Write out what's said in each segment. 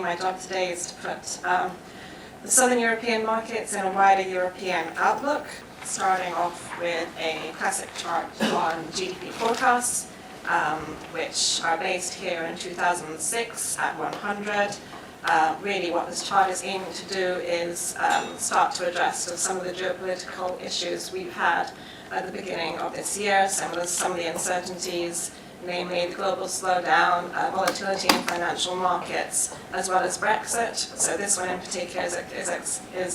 My job today is to put the Southern European markets in a wider European outlook, starting off with a classic chart on GDP forecasts, which are based here in 2006 at 100. Really what this chart is aiming to do is start to address some of the geopolitical issues we've had at the beginning of this year, some of the uncertainties, namely the global slowdown, volatility in financial markets, as well as Brexit. So this one in particular is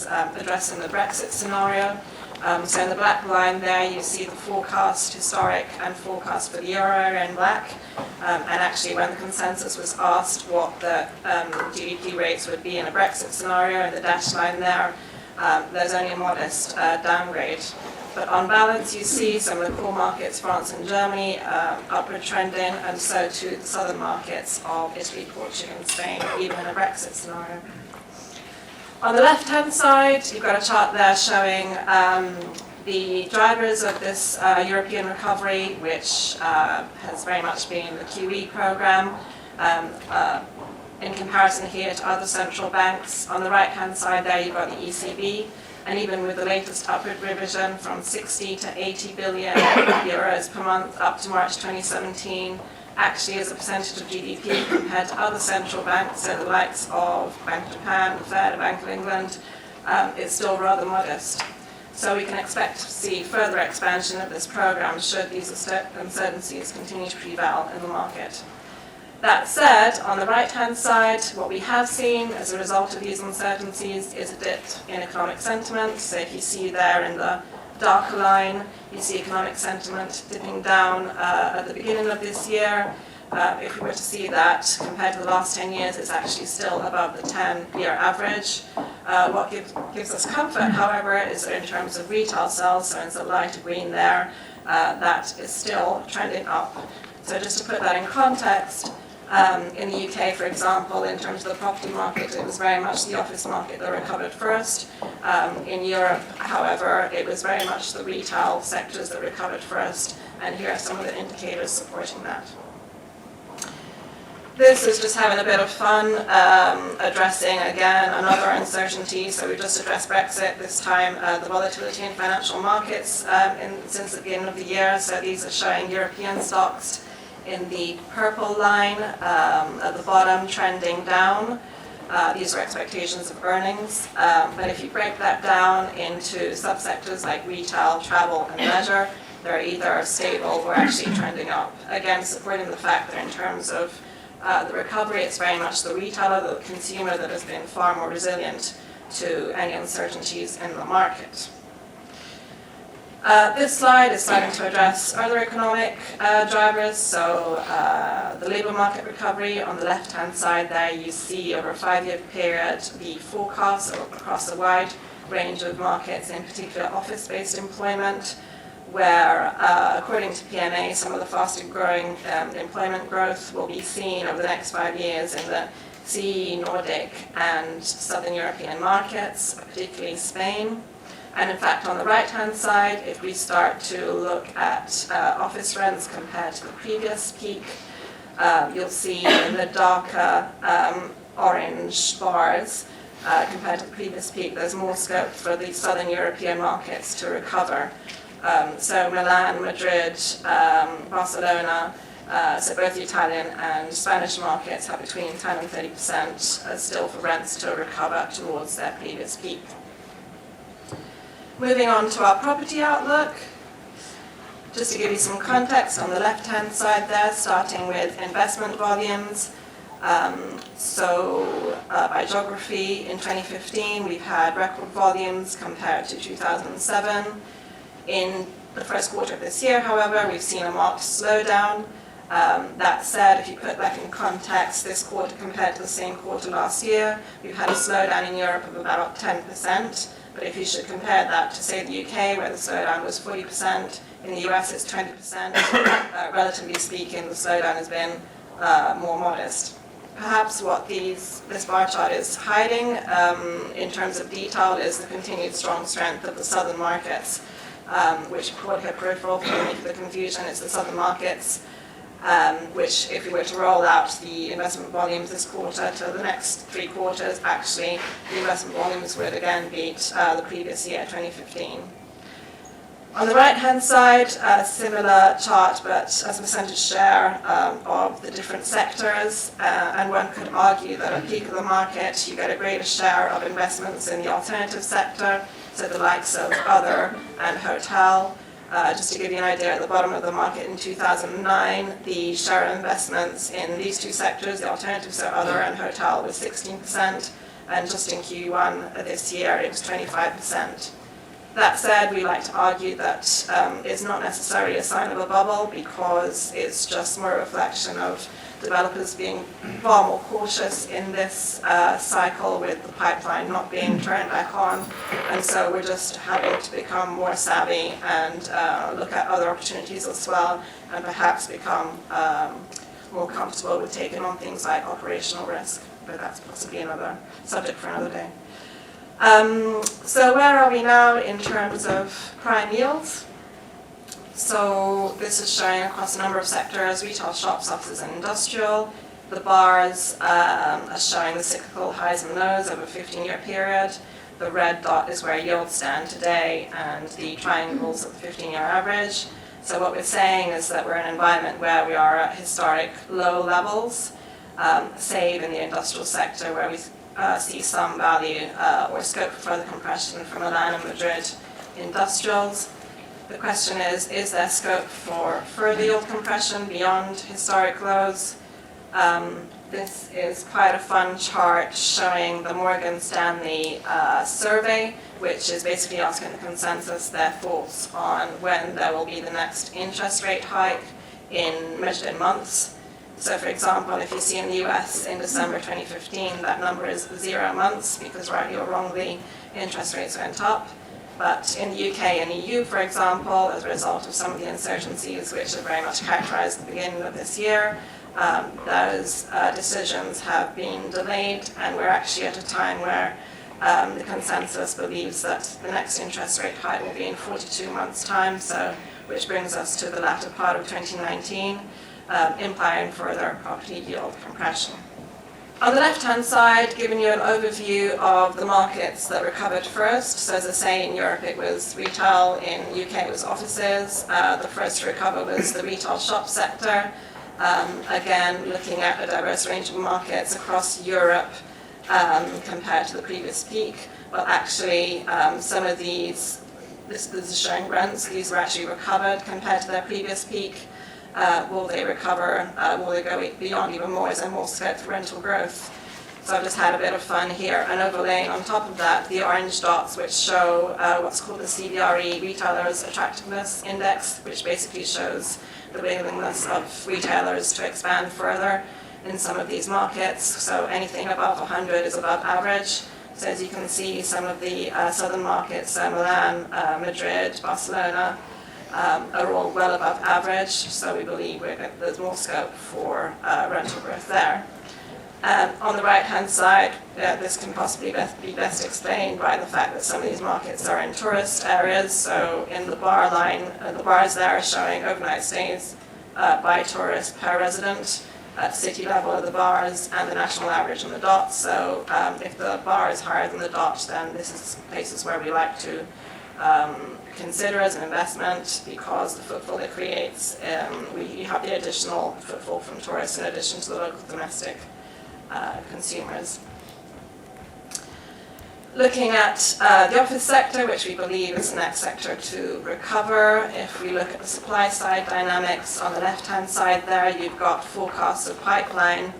addressing the Brexit scenario. So in the black line there, you see the forecast, historic and forecast for the euro area in black. And actually when the consensus was asked what the GDP rates would be in a Brexit scenario, in the dashed line there, there's only a modest downgrade. But on balance, you see some of the core markets, France and Germany, upward trending, and so too the southern markets of Italy, Portugal, and Spain, even in a Brexit scenario. On the left-hand side, you've got a chart there showing the drivers of this European recovery, which has very much been the QE program, in comparison here to other central banks. On the right-hand side there, you've got the ECB. And even with the latest upward revision from 60 to 80 billion euros per month up to March 2017, actually as a percentage of GDP compared to other central banks, so the likes of Bank of Japan, the Fed, the Bank of England, it's still rather modest. So we can expect to see further expansion of this program should these uncertainties continue to prevail in the market. That said, on the right-hand side, what we have seen as a result of these uncertainties is a dip in economic sentiment. So if you see there in the darker line, you see economic sentiment dipping down at the beginning of this year. If we were to see that compared to the last 10 years, it's actually still above the 10-year average. What gives us comfort, however, is that in terms of retail sales, so in the lighter green there, that is still trending up. So just to put that in context, in the UK, for example, in terms of the property market, it was very much the office market that recovered first. In Europe, however, it was very much the retail sectors that recovered first, and here are some of the indicators supporting that. This is just having a bit of fun, addressing, again, another uncertainty. So we just addressed Brexit, this time the volatility in financial markets since the beginning of the year. So these are showing European stocks in the purple line at the bottom, trending down. These are expectations of earnings. But if you break that down into subsectors like retail, travel, and leisure, they're either stable or actually trending up. Again, supporting the fact that in terms of the recovery, it's very much the retailer, the consumer, that has been far more resilient to any uncertainties in the market. This slide is starting to address other economic drivers, so the labour market recovery. On the left-hand side there, you see over a 5-year period the forecasts across a wide range of markets, in particular office-based employment, where, according to PMA, some of the faster growing employment growth will be seen over the next 5 years in the CE, Nordic, and Southern European markets, particularly Spain. And in fact, on the right-hand side, if we start to look at office rents compared to the previous peak, you'll see in the darker orange bars, compared to the previous peak, there's more scope for the Southern European markets to recover. So Milan, Madrid, Barcelona, so both the Italian and Spanish markets have between 10 and 30% still for rents to recover towards their previous peak. Moving on to our property outlook, just to give you some context on the left-hand side there, starting with investment volumes. By geography, in 2015, we've had record volumes compared to 2007. In the first quarter of this year, however, we've seen a marked slowdown. That said, if you put that in context, this quarter compared to the same quarter last year, we've had a slowdown in Europe of about 10%. But if you should compare that to, say, the UK, where the slowdown was 40%, in the US it's 20%, relatively speaking, the slowdown has been more modest. Perhaps what this bar chart is hiding in terms of detail is the continued strong strength of the southern markets, which, for peripheral, for the confusion, is the southern markets which if we were to roll out the investment volumes this quarter to the next 3 quarters, actually the investment volumes would again beat the previous year, 2015. On the right-hand side, a similar chart, but as a percentage share of the different sectors, and one could argue that at peak of the market, you get a greater share of investments in the alternative sector, so the likes of other and hotel. Just to give you an idea, at the bottom of the market in 2009, the share of investments in these 2 sectors, the alternative, so other and hotel, was 16%, and just in Q1 this year, it was 25%. That said, we like to argue that it's not necessarily a sign of a bubble, because it's just more a reflection of developers being far more cautious in this cycle, with the pipeline not being turned back on. And so we're just having to become more savvy and look at other opportunities as well, and perhaps become more comfortable with taking on things like operational risk. But that's possibly another subject for another day. So where are we now in terms of prime yields? So this is showing across a number of sectors: retail, shops, offices, and industrial. The bars are showing the cyclical highs and lows over a 15-year period. The red dot is where yields stand today, and the triangles at the 15-year average. So what we're saying is that we're in an environment where we are at historic low levels, save in the industrial sector, where we see some value or scope for further compression from Milan and Madrid industrials. The question is there scope for further yield compression beyond historic lows? This is quite a fun chart showing the Morgan Stanley survey, which is basically asking the consensus their thoughts on when there will be the next interest rate hike measured in months. So for example, if you see in the US in December 2015, that number is 0 months, because rightly or wrongly, interest rates went up. But in the UK and EU, for example, as a result of some of the insurgencies which have very much characterized the beginning of this year, those decisions have been delayed, and we're actually at a time where the consensus believes that the next interest rate hike will be in 42 months' time, so which brings us to the latter part of 2019. Implying further property yield compression. On the left-hand side, giving you an overview of the markets that recovered first. So as I say, in Europe it was retail, in UK it was offices. The first to recover was the retail shop sector. Again, looking at a diverse range of markets across Europe compared to the previous peak. Well, actually, some of these, this is showing rents, these were actually recovered compared to their previous peak. Will they recover? Will they go beyond even more? Is there more scope for rental growth? So I've just had a bit of fun here, and overlaying on top of that the orange dots, which show what's called the CBRE Retailers Attractiveness Index, which basically shows the willingness of retailers to expand further in some of these markets. So anything above 100 is above average. So as you can see, some of the southern markets, Milan, Madrid, Barcelona, are all well above average, so we believe there's more scope for rental growth there. On the right-hand side, this can possibly be best explained by the fact that some of these markets are in tourist areas. So in the bar line, the bars there are showing overnight stays by tourist per resident at city level of the bars, and the national average on the dot. So if the bar is higher than the dot, then this is places where we like to consider as an investment, because the footfall it creates, we have the additional footfall from tourists in addition to the local domestic consumers. Looking at the office sector, which we believe is the next sector to recover, if we look at the supply side dynamics, on the left-hand side there you've got forecasts of pipeline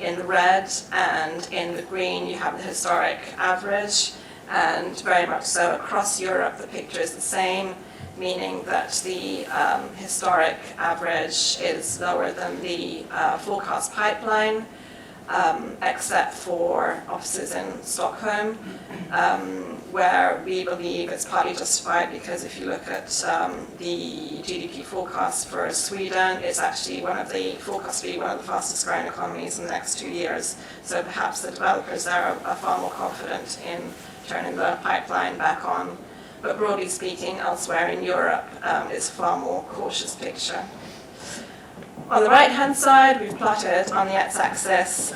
in the red, and in the green you have the historic average. And very much so across Europe the picture is the same, meaning that the historic average is lower than the forecast pipeline, except for offices in Stockholm, where we believe it's partly justified, because if you look at the GDP forecast for Sweden, it's actually forecast to be one of the fastest growing economies in the next 2 years. So perhaps the developers there are far more confident in turning the pipeline back on. But broadly speaking, elsewhere in Europe, it's a far more cautious picture. On the right-hand side, we've plotted on the x-axis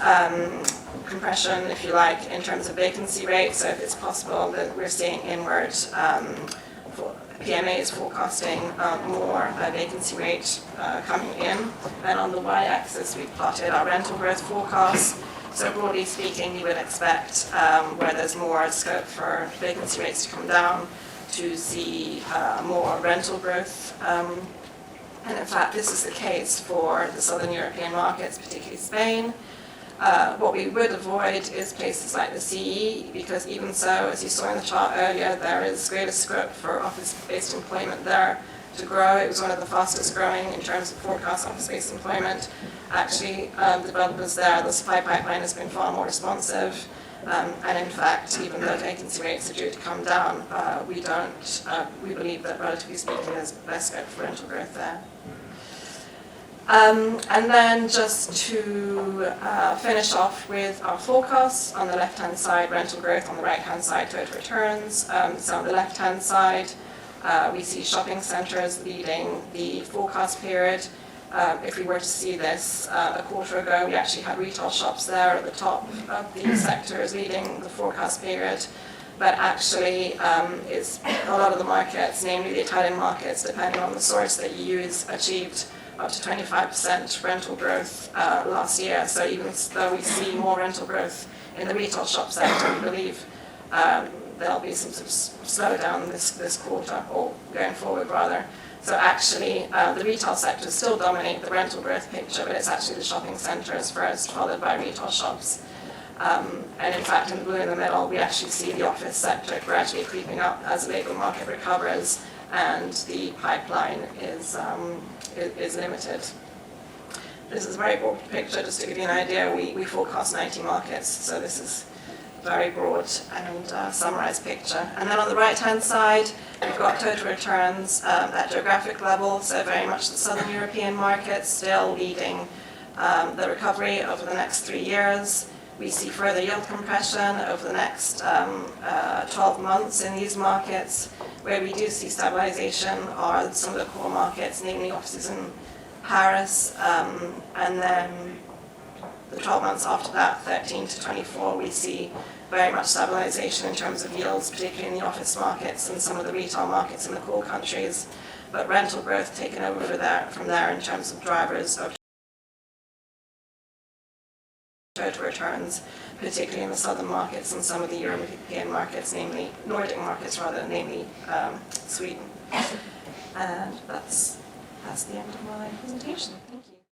compression, if you like, in terms of vacancy rate. So if it's possible that we're seeing inward, PMA is forecasting more vacancy rate coming in. And on the y-axis, we've plotted our rental growth forecast. So broadly speaking, you would expect where there's more scope for vacancy rates to come down to see more rental growth. And in fact, this is the case for the southern European markets, particularly Spain. What we would avoid is places like the CE, because even so, as you saw in the chart earlier, there is greater scope for office-based employment there to grow. It was one of the fastest growing in terms of forecast office-based employment. Actually, the developers there, the supply pipeline has been far more responsive. And in fact, even though vacancy rates are due to come down, we believe that relatively speaking, there's less scope for rental growth there. And then just to finish off with our forecasts, on the left-hand side, rental growth, on the right-hand side, total returns. So on the left-hand side, we see shopping centres leading the forecast period. If we were to see this a quarter ago, we actually had retail shops there at the top of the sectors leading the forecast period. But actually, it's a lot of the markets, namely the Italian markets, depending on the source that you use, achieved up to 25% rental growth last year. So even though we see more rental growth in the retail shop sector, we believe there'll be some sort of slowdown this quarter, or going forward rather. So actually, the retail sectors still dominate the rental growth picture, but it's actually the shopping centres first, followed by retail shops. And in fact, in the blue in the middle, we actually see the office sector gradually creeping up as the labour market recovers, and the pipeline is limited. This is a very broad picture, just to give you an idea. We forecast 90 markets, so this is a very broad and summarised picture. And then on the right-hand side, we've got total returns at geographic level, so very much the southern European markets still leading the recovery over the next 3 years. We see further yield compression over the next 12 months in these markets. Where we do see stabilization are some of the core markets, namely offices in Paris, and then the 12 months after that, 13 to 24, we see very much stabilization in terms of yields, particularly in the office markets and some of the retail markets in the core countries, but rental growth taken over from there in terms of drivers of total returns, particularly in the southern markets and some of the European markets, namely Nordic markets rather, namely Sweden. And that's the end of my presentation.